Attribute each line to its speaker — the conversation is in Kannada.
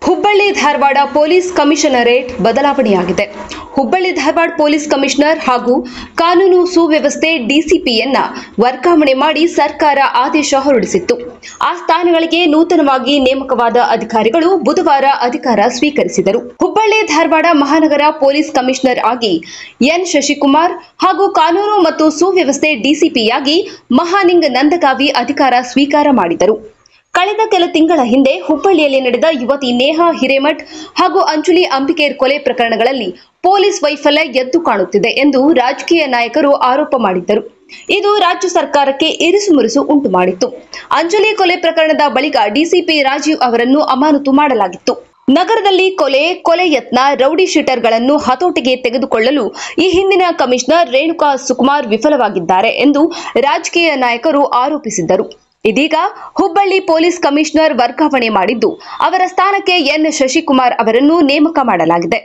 Speaker 1: ಹುಬ್ಬಳ್ಳಿ ಧಾರವಾಡ ಪೊಲೀಸ್ ಕಮಿಷನರೇಟ್ ಬದಲಾವಣೆಯಾಗಿದೆ. ಹುಬ್ಬಳ್ಳಿ ಧಾರವಾಡ ಪೊಲೀಸ್ ಕಮಿಷನರ್ ಹಾಗೂ ಕಾನೂನು ಸುವ್ಯವಸ್ಥೆ ಡಿಸಿಪಿಯನ್ನ ವರ್ಗಾವಣೆ ಮಾಡಿ ಸರ್ಕಾರ ಆದೇಶ ಹೊರಡಿಸಿತ್ತು. ಆ ಸ್ಥಾನಗಳಿಗೆ ನೂತನವಾಗಿ ನೇಮಕವಾದ ಅಧಿಕಾರಿಗಳು ಬುಧವಾರ ಅಧಿಕಾರ ಸ್ವೀಕರಿಸಿದರು. ಹುಬ್ಬಳ್ಳಿ ಧಾರವಾಡ ಮಹಾನಗರ ಪೊಲೀಸ್ ಕಮಿಷನರ್ ಆಗಿ ಎನ್ ಶಶಿಕುಮಾರ್ ಹಾಗೂ ಕಾನೂನು ಮತ್ತು ಸುವ್ಯವಸ್ಥೆ ಡಿಸಿಪಿಯಾಗಿ ಮಹಾಲಿಂಗ ನಂದಗಾವಿ ಅಧಿಕಾರ ಸ್ವೀಕಾರ ಮಾಡಿದರು. ಕಳೆದ ಕೆಲ ತಿಂಗಳ ಹಿಂದೆ ಹುಬ್ಬಳ್ಳಿಯಲ್ಲಿ ನಡೆದ ಯುವತಿ ನೇಹಾ ಹಿರೇಮಠ್ ಹಾಗೂ ಅಂಜಲಿ ಅಂಬಿಕೇರ್ ಕೊಲೆ ಪ್ರಕರಣಗಳಲ್ಲಿ ಪೊಲೀಸ್ ವೈಫಲ್ಯ ಎದ್ದು ಕಾಣುತ್ತಿದೆ ಎಂದು ರಾಜಕೀಯ ನಾಯಕರು ಆರೋಪ ಮಾಡಿದ್ದರು. ಇದು ರಾಜ್ಯ ಸರ್ಕಾರಕ್ಕೆ ಇರಿಸುಮುರಿಸು ಉಂಟು ಮಾಡಿತ್ತು. ಅಂಜಲಿ ಕೊಲೆ ಪ್ರಕರಣದ ಬಳಿಕ ಡಿಸಿಪಿ ರಾಜೀವ್ ಅವರನ್ನು ಅಮಾನತು ಮಾಡಲಾಗಿತ್ತು. ನಗರದಲ್ಲಿ ಕೊಲೆ ಯತ್ನ, ರೌಡಿ ಶೀಟರ್ಗಳನ್ನು ಹತೋಟಿಗೆ ತೆಗೆದುಕೊಳ್ಳಲು ಈ ಹಿಂದಿನ ಕಮಿಷನರ್ ರೇಣುಕಾ ಸುಕುಮಾರ್ ವಿಫಲವಾಗಿದ್ದಾರೆ ಎಂದು ರಾಜಕೀಯ ನಾಯಕರು ಆರೋಪಿಸಿದ್ದರು. ಇದೀಗ ಹುಬ್ಬಳ್ಳಿ ಪೊಲೀಸ್ ಕಮಿಷನರ್ ವರ್ಗಾವಣೆ ಮಾಡಿದ್ದು, ಅವರ ಸ್ಥಾನಕ್ಕೆ ಎನ್ ಶಶಿಕುಮಾರ್ ಅವರನ್ನು ನೇಮಕ ಮಾಡಲಾಗಿದೆ.